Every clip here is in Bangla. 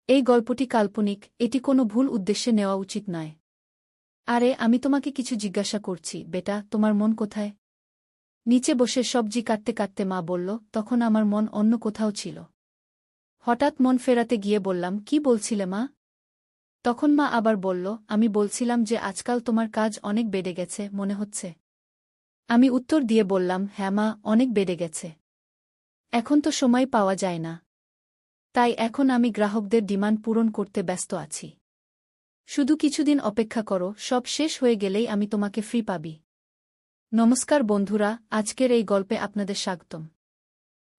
এই গল্পটি কাল্পনিক, এটি কোনো ভুল উদ্দেশ্যে নেওয়া উচিত নয়। আরে আমি তোমাকে কিছু জিজ্ঞাসা করছি, বেটা, তোমার মন কোথায়? নিচে বসে সবজি কাটতে কাটতে মা বলল, তখন আমার মন অন্য কোথাও ছিল। হঠাৎ মন ফেরাতে গিয়ে বললাম, কি বলছিলে মা? তখন মা আবার বলল, আমি বলছিলাম যে আজকাল তোমার কাজ অনেক বেড়ে গেছে মনে হচ্ছে। আমি উত্তর দিয়ে বললাম, হ্যাঁ মা, অনেক বেড়ে গেছে। এখন তো সময় পাওয়া যায় না। তাই এখন আমি গ্রাহকদের ডিমান্ড পূরণ করতে ব্যস্ত আছি। শুধু কিছুদিন অপেক্ষা করো, সব শেষ হয়ে গেলেই আমি তোমাকে ফ্রি পাবি। নমস্কার বন্ধুরা, আজকের এই গল্পে আপনাদের স্বাগতম।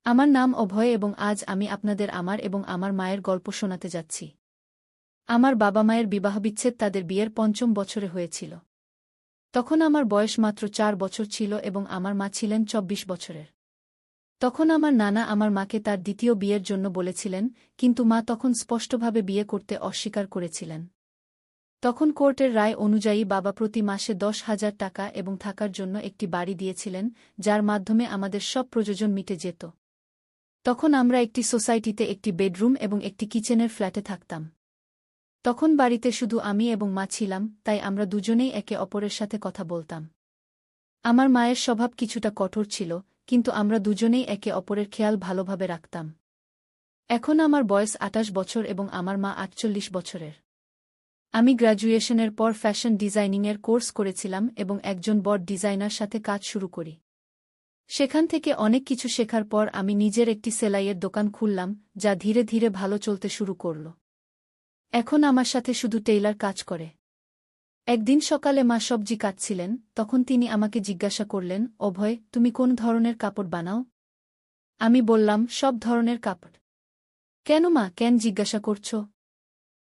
আমার নাম অভয় এবং আজ আমি আপনাদের আমার এবং আমার মায়ের গল্প শোনাতে যাচ্ছি। আমার বাবা মায়ের বিবাহবিচ্ছেদ তাদের বিয়ের ৫ম বছরে হয়েছিল। তখন আমার বয়স মাত্র ৪ বছর ছিল এবং আমার মা ছিলেন ২৪ বছরের। তখন আমার নানা আমার মাকে তার দ্বিতীয় বিয়ের জন্য বলেছিলেন, কিন্তু মা তখন স্পষ্টভাবে বিয়ে করতে অস্বীকার করেছিলেন। তখন কোর্টের রায় অনুযায়ী বাবা প্রতি মাসে ১০,০০০ টাকা এবং থাকার জন্য একটি বাড়ি দিয়েছিলেন, যার মাধ্যমে আমাদের সব প্রয়োজন মিটে যেত। তখন আমরা একটি সোসাইটিতে একটি বেডরুম এবং একটি কিচেনের ফ্ল্যাটে থাকতাম। তখন বাড়িতে শুধু আমি এবং মা ছিলাম, তাই আমরা দুজনেই একে অপরের সাথে কথা বলতাম। আমার মায়ের স্বভাব কিছুটা কঠোর ছিল, কিন্তু আমরা দুজনেই একে অপরের খেয়াল ভালোভাবে রাখতাম। এখন আমার বয়স ২৮ বছর এবং আমার মা ৪৮ বছরের। আমি গ্র্যাজুয়েশনের পর ফ্যাশন ডিজাইনিংয়ের কোর্স করেছিলাম এবং একজন বড ডিজাইনার সাথে কাজ শুরু করি। সেখান থেকে অনেক কিছু শেখার পর আমি নিজের একটি সেলাইয়ের দোকান খুললাম, যা ধীরে ধীরে ভালো চলতে শুরু করল। এখন আমার সাথে শুধু টেইলার কাজ করে। একদিন সকালে মা সবজি কাটছিলেন, তখন তিনি আমাকে জিজ্ঞাসা করলেন, অভয়, তুমি কোন ধরনের কাপড় বানাও? আমি বললাম, সব ধরনের কাপড়। কেন মা, কেন জিজ্ঞাসা করছ?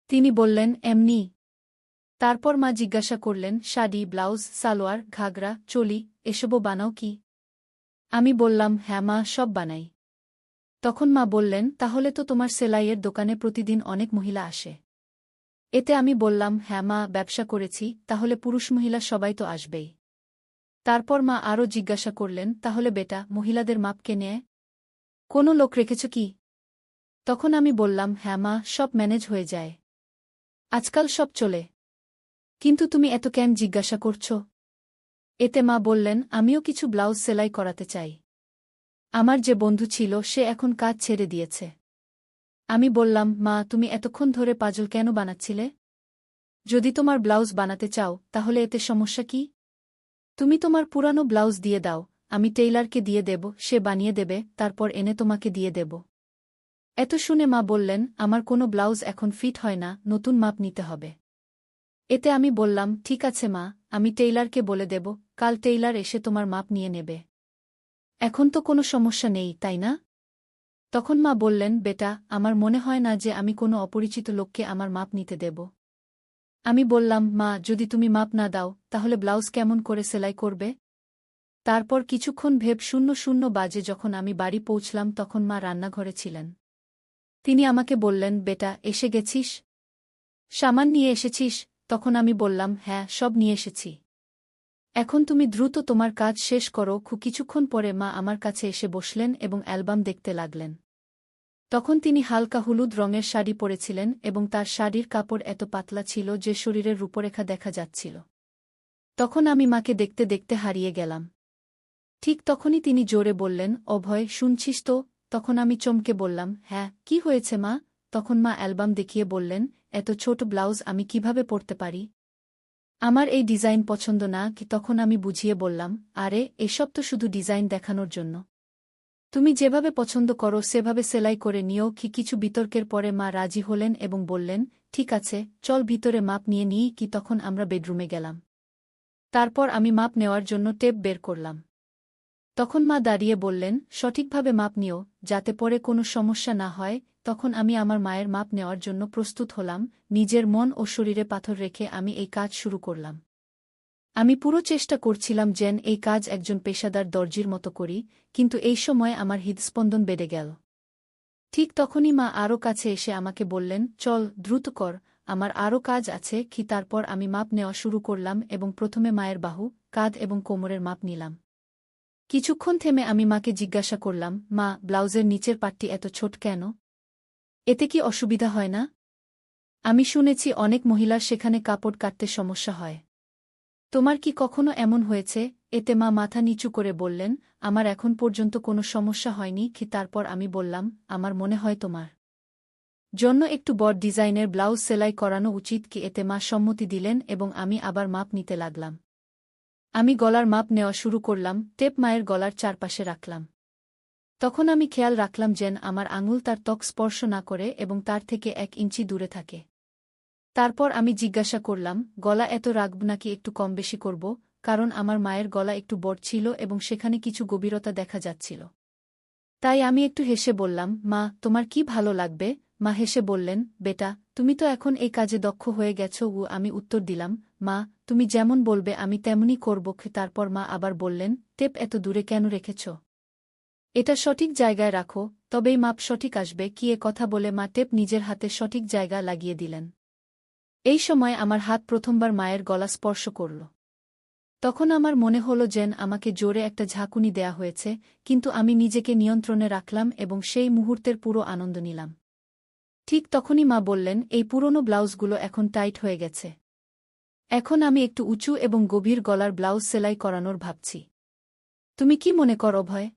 তিনি বললেন, এমনি। তারপর মা জিজ্ঞাসা করলেন, শাড়ি, ব্লাউজ, সালোয়ার, ঘাগরা, চোলি এসবও বানাও কি? আমি বললাম, হ্যাঁ মা, সব বানাই। তখন মা বললেন, তাহলে তো তোমার সেলাইয়ের দোকানে প্রতিদিন অনেক মহিলা আসে। এতে আমি বললাম, হ্যাঁ মা, ব্যবসা করেছি, তাহলে পুরুষ মহিলা সবাই তো আসবেই। তারপর মা আরও জিজ্ঞাসা করলেন, তাহলে বেটা, মহিলাদের মাপ কে নেয়? কোনো লোক রেখেছ কি? তখন আমি বললাম, হ্যাঁ মা, সব ম্যানেজ হয়ে যায়। আজকাল সব চলে। কিন্তু তুমি এত কেন জিজ্ঞাসা করছ? এতে মা বললেন, আমিও কিছু ব্লাউজ সেলাই করাতে চাই। আমার যে বন্ধু ছিল সে এখন কাজ ছেড়ে দিয়েছে। আমি বললাম, মা, তুমি এতক্ষণ ধরে পাজল কেন বানাচ্ছিলে? যদি তোমার ব্লাউজ বানাতে চাও, তাহলে এতে সমস্যা কি? তুমি তোমার পুরানো ব্লাউজ দিয়ে দাও, আমি টেইলারকে দিয়ে দেব, সে বানিয়ে দেবে, তারপর এনে তোমাকে দিয়ে দেব। এত শুনে মা বললেন, আমার কোনো ব্লাউজ এখন ফিট হয় না, নতুন মাপ নিতে হবে। এতে আমি বললাম, ঠিক আছে মা, আমি টেইলারকে বলে দেব, কাল টেইলার এসে তোমার মাপ নিয়ে নেবে। এখন তো কোনো সমস্যা নেই, তাই না? তখন মা বললেন, বেটা, আমার মনে হয় না যে আমি কোনো অপরিচিত লোককে আমার মাপ নিতে দেব। আমি বললাম, মা, যদি তুমি মাপ না দাও, তাহলে ব্লাউজ কেমন করে সেলাই করবে? তারপর কিছুক্ষণ ভেব ০০ বাজে যখন আমি বাড়ি পৌঁছলাম তখন মা রান্নাঘরে ছিলেন। তিনি আমাকে বললেন, বেটা, এসে গেছিস? সামান নিয়ে এসেছিস? তখন আমি বললাম, হ্যাঁ, সব নিয়ে এসেছি। এখন তুমি দ্রুত তোমার কাজ শেষ করো। কিছুক্ষণ পরে মা আমার কাছে এসে বসলেন এবং অ্যালবাম দেখতে লাগলেন। তখন তিনি হালকা হলুদ রঙের শাড়ি পরেছিলেন এবং তার শাড়ির কাপড় এত পাতলা ছিল যে শরীরের রূপরেখা দেখা যাচ্ছিল। তখন আমি মাকে দেখতে দেখতে হারিয়ে গেলাম। ঠিক তখনই তিনি জোরে বললেন, অভয়, শুনছিস তো? তখন আমি চমকে বললাম, হ্যাঁ, কি হয়েছে মা? তখন মা অ্যালবাম দেখিয়ে বললেন, এত ছোট ব্লাউজ আমি কিভাবে পরতে পারি? আমার এই ডিজাইন পছন্দ না কি? তখন আমি বুঝিয়ে বললাম, আরে, এসব তো শুধু ডিজাইন দেখানোর জন্য। তুমি যেভাবে পছন্দ করো সেভাবে সেলাই করে নিও কি? কিছু বিতর্কের পরে মা রাজি হলেন এবং বললেন, ঠিক আছে, চল ভিতরে মাপ নিয়ে নিই কি? তখন আমরা বেডরুমে গেলাম। তারপর আমি মাপ নেওয়ার জন্য টেপ বের করলাম। তখন মা দাঁড়িয়ে বললেন, সঠিকভাবে মাপ নিও, যাতে পরে কোনো সমস্যা না হয়। তখন আমি আমার মায়ের মাপ নেওয়ার জন্য প্রস্তুত হলাম। নিজের মন ও শরীরে পাথর রেখে আমি এই কাজ শুরু করলাম। আমি পুরো চেষ্টা করছিলাম যেন এই কাজ একজন পেশাদার দর্জির মতো করি, কিন্তু এই সময় আমার হৃদস্পন্দন বেড়ে গেল। ঠিক তখনই মা আরও কাছে এসে আমাকে বললেন, চল, দ্রুত কর, আমার আরও কাজ আছে কি? তারপর আমি মাপ নেওয়া শুরু করলাম এবং প্রথমে মায়ের বাহু, কাঁধ এবং কোমরের মাপ নিলাম। কিছুক্ষণ থেমে আমি মাকে জিজ্ঞাসা করলাম, মা, ব্লাউজের নিচের পাটটি এত ছোট কেন? এতে কি অসুবিধা হয় না? আমি শুনেছি অনেক মহিলার সেখানে কাপড় কাটতে সমস্যা হয়। তোমার কি কখনো এমন হয়েছে? এতে মা মাথা নিচু করে বললেন, আমার এখন পর্যন্ত কোনো সমস্যা হয়নি। তারপর আমি বললাম, আমার মনে হয় তোমার জন্য একটু বড় ডিজাইনের ব্লাউজ সেলাই করানো উচিত কি? এতে মা সম্মতি দিলেন এবং আমি আবার মাপ নিতে লাগলাম। আমি গলার মাপ নেওয়া শুরু করলাম, টেপ মায়ের গলার চারপাশে রাখলাম। তখন আমি খেয়াল রাখলাম যেন আমার আঙুল তার ত্বক স্পর্শ না করে এবং তার থেকে 1 ইঞ্চি দূরে থাকে। তারপর আমি জিজ্ঞাসা করলাম, গলা এত রাখব নাকি একটু কম বেশি করব? কারণ আমার মায়ের গলা একটু বড় ছিল এবং সেখানে কিছু গভীরতা দেখা যাচ্ছিল। তাই আমি একটু হেসে বললাম, মা, তোমার কি ভালো লাগবে? মা হেসে বললেন, বেটা, তুমি তো এখন এই কাজে দক্ষ হয়ে গেছো। আমি উত্তর দিলাম, মা, তুমি যেমন বলবে আমি তেমনই করব। তারপর মা আবার বললেন, টেপ এত দূরে কেন রেখেছ? এটা সঠিক জায়গায় রাখো, তবেই মাপ সঠিক আসবে। কি এ কথা বলে মা টেপ নিজের হাতে সঠিক জায়গা লাগিয়ে দিলেন। এই সময় আমার হাত প্রথমবার মায়ের গলা স্পর্শ করল। তখন আমার মনে হল যেন আমাকে জোরে একটা ঝাঁকুনি দেয়া হয়েছে, কিন্তু আমি নিজেকে নিয়ন্ত্রণে রাখলাম এবং সেই মুহূর্তের পুরো আনন্দ নিলাম। ঠিক তখনই মা বললেন, এই পুরনো ব্লাউজগুলো এখন টাইট হয়ে গেছে। এখন আমি একটু উঁচু এবং গভীর গলার ব্লাউজ সেলাই করানোর ভাবছি। তুমি কি মনে করো অভয়?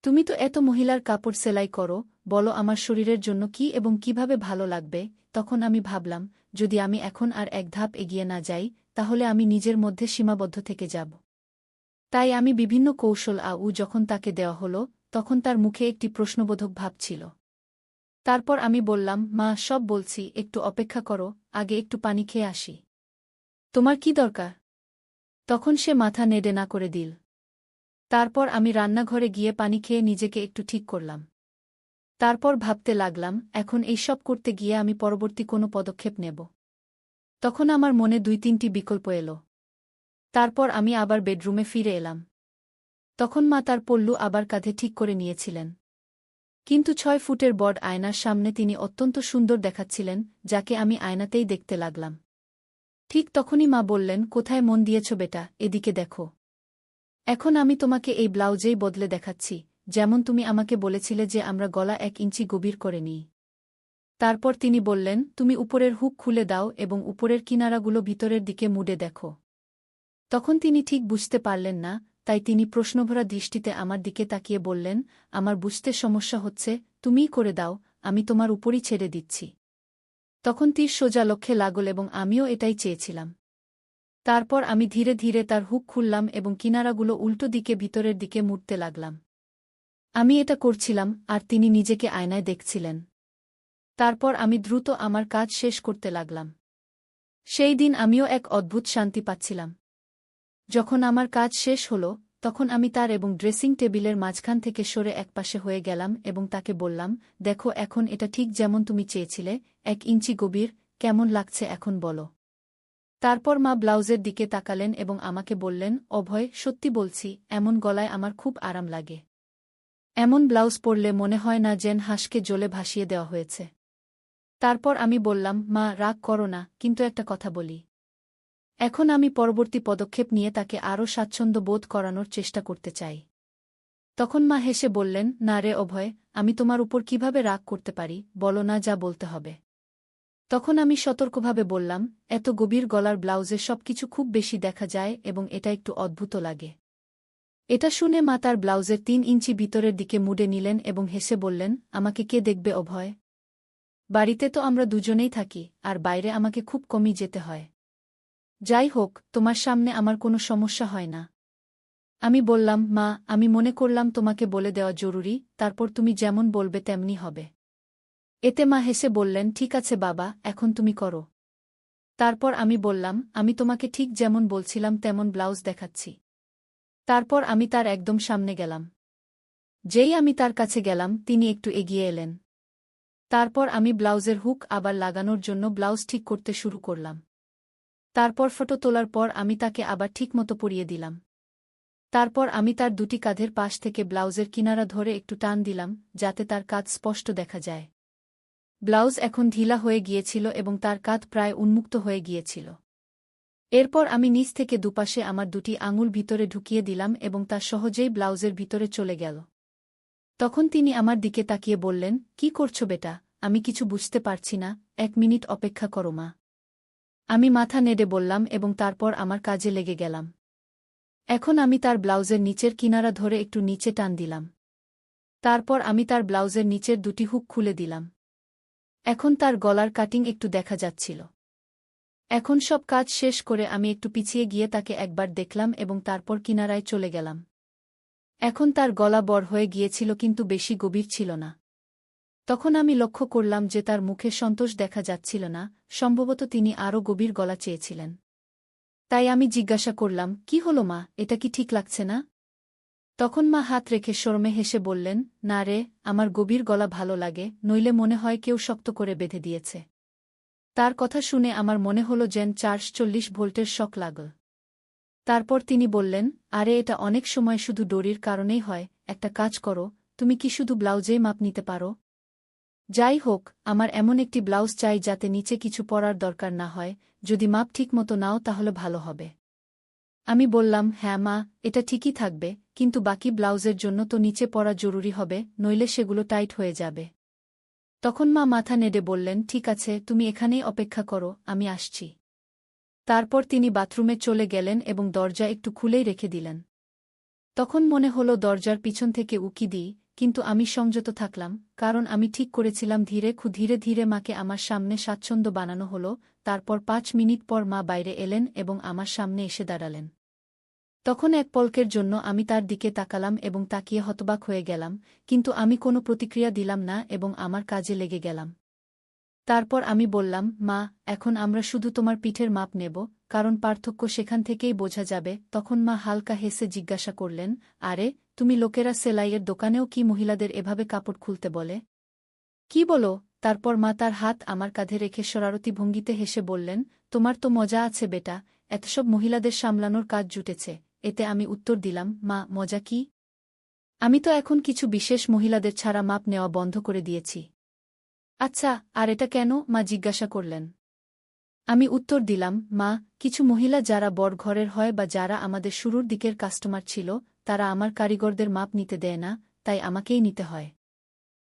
তুমি তো এত মহিলার কাপড় সেলাই করো, বলো আমার শরীরের জন্য কি এবং কিভাবে ভালো লাগবে? তখন আমি ভাবলাম, যদি আমি এখন আর এক ধাপ এগিয়ে না যাই, তাহলে আমি নিজের মধ্যে সীমাবদ্ধ থেকে যাব। তাই আমি বিভিন্ন কৌশল যখন তাকে দেওয়া হলো, তখন তার মুখে একটি প্রশ্নবোধক ভাব ছিল। তারপর আমি বললাম, মা, সব বলছি, একটু অপেক্ষা করো, আগে একটু পানি খেয়ে আসি। তোমার কি দরকার? তখন সে মাথা নেড়ে না করে দিল। তারপর আমি রান্নাঘরে গিয়ে পানি খেয়ে নিজেকে একটু ঠিক করলাম। তারপর ভাবতে লাগলাম, এখন এইসব করতে গিয়ে আমি পরবর্তী কোনো পদক্ষেপ নেব। তখন আমার মনে 2-3টি বিকল্প এলো। তারপর আমি আবার বেডরুমে ফিরে এলাম। তখন মা তার পল্লু আবার কাঁধে ঠিক করে নিয়েছিলেন। কিন্তু 6 ফুটের বড় আয়নার সামনে তিনি অত্যন্ত সুন্দর দেখাচ্ছিলেন, যাকে আমি আয়নাতেই দেখতে লাগলাম। ঠিক তখনই মা বললেন, কোথায় মন দিয়েছ বেটা, এদিকে দেখো। এখন আমি তোমাকে এই ব্লাউজেই বদলে দেখাচ্ছি, যেমন তুমি আমাকে বলেছিলে যে আমরা গলা 1 ইঞ্চি গভীর করে নিই। তারপর তিনি বললেন, তুমি উপরের হুক খুলে দাও এবং উপরের কিনারাগুলো ভিতরের দিকে মুড়ে দেখো। তখন তিনি ঠিক বুঝতে পারলেন না, তাই তিনি প্রশ্নভরা দৃষ্টিতে আমার দিকে তাকিয়ে বললেন, আমার বুঝতে সমস্যা হচ্ছে, তুমিই করে দাও, আমি তোমার উপরই ছেড়ে দিচ্ছি। তখন তীর সোজা লক্ষ্যে লাগল এবং আমিও এটাই চেয়েছিলাম। তারপর আমি ধীরে ধীরে তার হুক খুললাম এবং কিনারাগুলো উল্টো দিকে ভিতরের দিকে মুড়তে লাগলাম। আমি এটা করছিলাম, আর তিনি নিজেকে আয়নায় দেখছিলেন। তারপর আমি দ্রুত আমার কাজ শেষ করতে লাগলাম। সেই দিন আমিও এক অদ্ভুত শান্তি পাচ্ছিলাম। যখন আমার কাজ শেষ হল, তখন আমি তার এবং ড্রেসিং টেবিলের মাঝখান থেকে সরে একপাশে হয়ে গেলাম এবং তাকে বললাম, দেখো, এখন এটা ঠিক যেমন তুমি চেয়েছিলে, 1 ইঞ্চি গভীর, কেমন লাগছে এখন বলো। তারপর মা ব্লাউজের দিকে তাকালেন এবং আমাকে বললেন, অভয়, সত্যি বলছি, এমন গলায় আমার খুব আরাম লাগে। এমন ব্লাউজ পরলে মনে হয় না যেন হাঁসকে জলে ভাসিয়ে দেওয়া হয়েছে। তারপর আমি বললাম, মা, রাগ করো না, কিন্তু একটা কথা বলি। এখন আমি পরবর্তী পদক্ষেপ নিয়ে তাকে আরও স্বাচ্ছন্দ্য বোধ করানোর চেষ্টা করতে চাই। তখন মা হেসে বললেন, না রে অভয়, আমি তোমার উপর কিভাবে রাগ করতে পারি, বলো না যা বলতে হবে। তখন আমি সতর্কভাবে বললাম, এত গভীর গলার ব্লাউজে সবকিছু খুব বেশি দেখা যায় এবং এটা একটু অদ্ভুত লাগে। এটা শুনে মা তার ব্লাউজের 3 ইঞ্চি ভিতরের দিকে মুড়ে নিলেন এবং হেসে বললেন, আমাকে কে দেখবে অভয়? বাড়িতে তো আমরা দুজনেই থাকি, আর বাইরে আমাকে খুব কমই যেতে হয়। যাই হোক, তোমার সামনে আমার কোনো সমস্যা হয় না। আমি বললাম, মা, আমি মনে করলাম তোমাকে বলে দেওয়া জরুরি, তারপর তুমি যেমন বলবে তেমনি হবে। এতে মা হেসে বললেন, ঠিক আছে বাবা, এখন তুমি করো। তারপর আমি বললাম, আমি তোমাকে ঠিক যেমন বলছিলাম তেমন ব্লাউজ দেখাচ্ছি। তারপর আমি তার একদম সামনে গেলাম। যেই আমি তার কাছে গেলাম, তিনি একটু এগিয়ে এলেন। তারপর আমি ব্লাউজের হুক আবার লাগানোর জন্য ব্লাউজ ঠিক করতে শুরু করলাম। তারপর ফটো তোলার পর আমি তাকে আবার ঠিকমতো পরিয়ে দিলাম। তারপর আমি তার দুটি কাঁধের পাশ থেকে ব্লাউজের কিনারা ধরে একটু টান দিলাম, যাতে তার কাঁধ স্পষ্ট দেখা যায়। ব্লাউজ এখন ঢিলা হয়ে গিয়েছিল এবং তার কাঁধ প্রায় উন্মুক্ত হয়ে গিয়েছিল। এরপর আমি নিচ থেকে দুপাশে আমার দুটি আঙুল ভিতরে ঢুকিয়ে দিলাম এবং তা সহজেই ব্লাউজের ভিতরে চলে গেল। তখন তিনি আমার দিকে তাকিয়ে বললেন, কি করছো বেটা, আমি কিছু বুঝতে পারছি না, 1 মিনিট অপেক্ষা করো মা। আমি মাথা নেড়ে বললাম এবং তারপর আমার কাজে লেগে গেলাম। এখন আমি তার ব্লাউজের নিচের কিনারা ধরে একটু নিচে টান দিলাম। তারপর আমি তার ব্লাউজের নিচের 2টি হুক খুলে দিলাম। এখন তার গলার কাটিং একটু দেখা যাচ্ছিল। এখন সব কাজ শেষ করে আমি একটু পিছিয়ে গিয়ে তাকে একবার দেখলাম এবং তারপর কিনারায় চলে গেলাম। এখন তার গলা বড় হয়ে গিয়েছিল কিন্তু বেশি গভীর ছিল না। তখন আমি লক্ষ্য করলাম যে তার মুখে সন্তোষ দেখা যাচ্ছিল না, সম্ভবত তিনি আরও গভীর গলা চেয়েছিলেন। তাই আমি জিজ্ঞাসা করলাম, কি হলো মা, এটা কি ঠিক লাগছে না? তখন মা হাত রেখে শরমে হেসে বললেন, না রে, আমার গভীর গলা ভালো লাগে, নইলে মনে হয় কেউ শক্ত করে বেঁধে দিয়েছে। তার কথা শুনে আমার মনে হলো যেন 440 ভোল্টের শক লাগল। তারপর তিনি বললেন, আরে এটা অনেক সময় শুধু দড়ির কারণেই হয়, একটা কাজ করো, তুমি কি শুধু ব্লাউজেই মাপ নিতে পারো? যাই হোক, আমার এমন একটি ব্লাউজ চাই যাতে নিচে কিছু পরার দরকার না হয়, যদি মাপ ঠিকমতো নাও তাহলে ভালো হবে। আমি বললাম, হ্যাঁ মা, এটা ঠিকই থাকবে, কিন্তু বাকি ব্লাউজের জন্য তো নিচে পরা জরুরি হবে, নইলে সেগুলো টাইট হয়ে যাবে। তখন মা মাথা নেড়ে বললেন, ঠিক আছে, তুমি এখানেই অপেক্ষা করো, আমি আসছি। তারপর তিনি বাথরুমে চলে গেলেন এবং দরজা একটু খুলেই রেখে দিলেন। তখন মনে হলো দরজার পিছন থেকে উকি দিই, কিন্তু আমি সংযত থাকলাম, কারণ আমি ঠিক করেছিলাম ধীরে ধীরে মাকে আমার সামনে স্বাচ্ছন্দ্য বানানো হলো। তারপর 5 মিনিট পর মা বাইরে এলেন এবং আমার সামনে এসে দাঁড়ালেন। তখন এক পলকের জন্য আমি তার দিকে তাকালাম এবং তাকিয়ে হতবাক হয়ে গেলাম, কিন্তু আমি কোনো প্রতিক্রিয়া দিলাম না এবং আমার কাজে লেগে গেলাম। তারপর আমি বললাম, মা, এখন আমরা শুধু তোমার পিঠের মাপ নেব, কারণ পার্থক্য সেখান থেকেই বোঝা যাবে। তখন মা হালকা হেসে জিজ্ঞাসা করলেন, আরে, তুমি লোকেরা সেলাইয়ের দোকানেও কি মহিলাদের এভাবে কাপড় খুলতে বলে? কি বলো? তারপর মা তার হাত আমার কাঁধে রেখে শরারতি ভঙ্গিতে হেসে বললেন, তোমার তো মজা আছে বেটা, এতসব মহিলাদের সামলানোর কাজ জুটেছে। এতে আমি উত্তর দিলাম, মা, মজা কি? আমি তো এখন কিছু বিশেষ মহিলাদের ছাড়া মাপ নেওয়া বন্ধ করে দিয়েছি। আচ্ছা, আর এটা কেন? মা জিজ্ঞাসা করলেন। আমি উত্তর দিলাম, মা, কিছু মহিলা যারা বড় ঘরের হয় বা যারা আমাদের শুরুর দিকের কাস্টমার ছিল, তারা আমার কারিগরদের মাপ নিতে দেয় না, তাই আমাকেই নিতে হয়।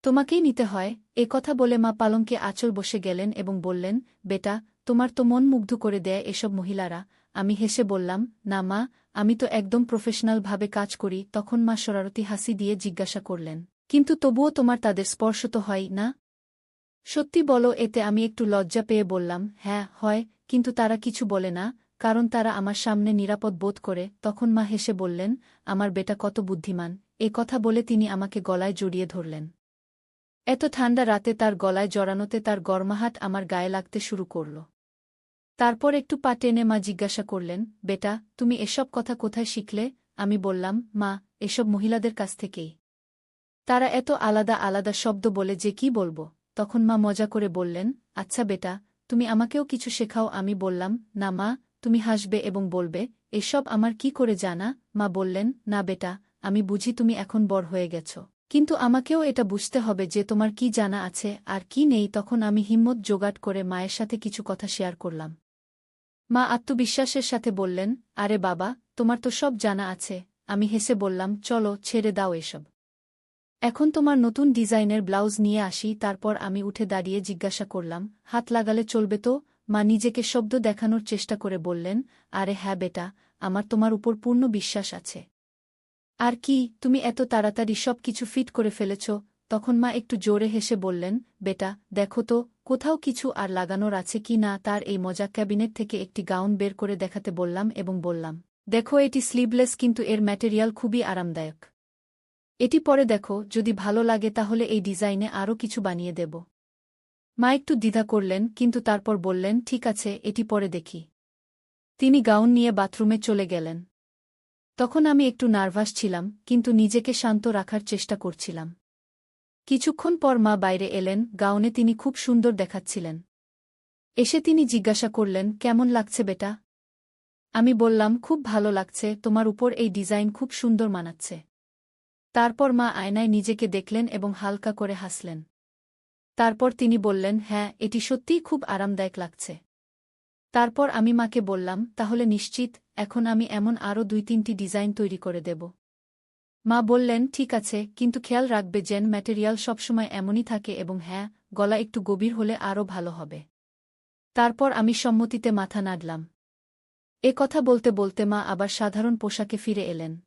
তোমাকেই নিতে হয়। এ কথা বলে মা পালঙ্কে আঁচল বসে গেলেন এবং বললেন, বেটা, তোমার তো মন মুগ্ধ করে দেয় এসব মহিলারা। আমি হেসে বললাম, না মা, আমি তো একদম প্রফেশনালভাবে কাজ করি। তখন মা শরারতি হাসি দিয়ে জিজ্ঞাসা করলেন, কিন্তু তবুও তোমার তাদের স্পর্শ তো হয় না? সত্যি বলো? এতে আমি একটু লজ্জা পেয়ে বললাম, হ্যাঁ, হয়, কিন্তু তারা কিছু বলে না, কারণ তারা আমার সামনে নিরাপদ বোধ করে। তখন মা হেসে বললেন, আমার বেটা কত বুদ্ধিমান। এ কথা বলে তিনি আমাকে গলায় জড়িয়ে ধরলেন। এত ঠান্ডা রাতে তার গলায় জড়ানোতে তার গরমাহাট আমার গায়ে লাগতে শুরু করল। তারপর একটু পা টেনে মা জিজ্ঞাসা করলেন, বেটা, তুমি এসব কথা কোথায় শিখলে? আমি বললাম, মা, এসব মহিলাদের কাছ থেকেই। তারা এত আলাদা আলাদা শব্দ বলে যে কি বলবো। তখন মা মজা করে বললেন, আচ্ছা বেটা, তুমি আমাকেও কিছু শেখাও। আমি বললাম, না মা, তুমি হাসবে এবং বলবে, এসব আমার কি করে জানা? মা বললেন, না বেটা, আমি বুঝি তুমি এখন বড় হয়ে গেছ, কিন্তু আমাকেও এটা বুঝতে হবে যে তোমার কি জানা আছে আর কি নেই। তখন আমি হিম্মত জোগাড় করে মায়ের সাথে কিছু কথা শেয়ার করলাম। মা আত্মবিশ্বাসের সাথে বললেন, আরে বাবা, তোমার তো সব জানা আছে। আমি হেসে বললাম, চলো ছেড়ে দাও এসব। এখন তোমার নতুন ডিজাইনের ব্লাউজ নিয়ে আসি। তারপর আমি উঠে দাঁড়িয়ে জিজ্ঞাসা করলাম, হাত লাগালে চলবে তো? মা নিজেকে শব্দ দেখানোর চেষ্টা করে বললেন, আরে হ্যাঁ বেটা, আমার তোমার উপর পূর্ণ বিশ্বাস আছে। আর কি, তুমি এত তাড়াতাড়ি সব কিছু ফিট করে ফেলেছ? তখন মা একটু জোরে হেসে বললেন, বেটা, দেখো তো কোথাও কিছু আর লাগানোর আছে কি না। তার এই মজা ক্যাবিনেট থেকে একটি গাউন বের করে দেখাতে বললাম এবং বললাম, দেখো, এটি স্লিভলেস, কিন্তু এর ম্যাটেরিয়াল খুবই আরামদায়ক। এটি পরে দেখো, যদি ভালো লাগে তাহলে এই ডিজাইনে আরও কিছু বানিয়ে দেব। মা একটু দ্বিধা করলেন, কিন্তু তারপর বললেন, ঠিক আছে, এটি পরে দেখি। তিনি গাউন নিয়ে বাথরুমে চলে গেলেন। তখন আমি একটু নার্ভাস ছিলাম, কিন্তু নিজেকে শান্ত রাখার চেষ্টা করছিলাম। কিছুক্ষণ পর মা বাইরে এলেন, গাউনে তিনি খুব সুন্দর দেখাচ্ছিলেন। এসে তিনি জিজ্ঞাসা করলেন, কেমন লাগছে বেটা? আমি বললাম, খুব ভালো লাগছে, তোমার উপর এই ডিজাইন খুব সুন্দর মানাচ্ছে। তারপর মা আয়নায় নিজেকে দেখলেন এবং হালকা করে হাসলেন। তারপর তিনি বললেন, হ্যাঁ, এটি সত্যিই খুব আরামদায়ক লাগছে। তারপর আমি মাকে বললাম, তাহলে নিশ্চিত, এখন আমি এমন আরও 2-3টি ডিজাইন তৈরি করে দেব। মা বললেন, ঠিক আছে, কিন্তু খেয়াল রাখবে যেন ম্যাটেরিয়াল সবসময় এমনই থাকে এবং হ্যাঁ, গলা একটু গভীর হলে আরও ভালো হবে। তারপর আমি সম্মতিতে মাথা নাড়লাম। এ কথা বলতে বলতে মা আবার সাধারণ পোশাকে ফিরে এলেন।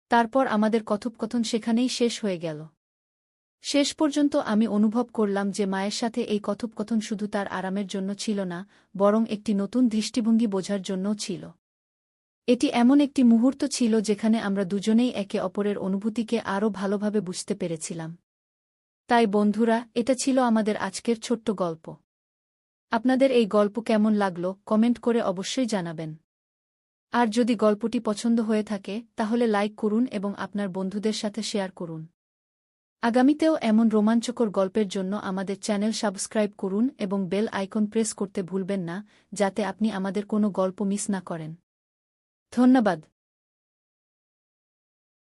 তারপর আমাদের কথোপকথন সেখানেই শেষ হয়ে গেল। শেষ পর্যন্ত আমি অনুভব করলাম যে মায়ের সাথে এই কথোপকথন শুধু তার আরামের জন্য ছিল না, বরং একটি নতুন দৃষ্টিভঙ্গি বোঝার জন্যও ছিল। এটি এমন একটি মুহূর্ত ছিল যেখানে আমরা দুজনেই একে অপরের অনুভূতিকে আরও ভালোভাবে বুঝতে পেরেছিলাম। তাই বন্ধুরা, এটা ছিল আমাদের আজকের ছোট্ট গল্প। আপনাদের এই গল্প কেমন লাগলো কমেন্ট করে অবশ্যই জানাবেন। আর যদি গল্পটি পছন্দ হয়ে থাকে তাহলে লাইক করুন এবং আপনার বন্ধুদের সাথে শেয়ার করুন। আগামীতেও এমন রোমাঞ্চকর গল্পের জন্য আমাদের চ্যানেল সাবস্ক্রাইব করুন এবং বেল আইকন প্রেস করতে ভুলবেন না, যাতে আপনি আমাদের কোনো গল্প মিস না করেন। ধন্যবাদ।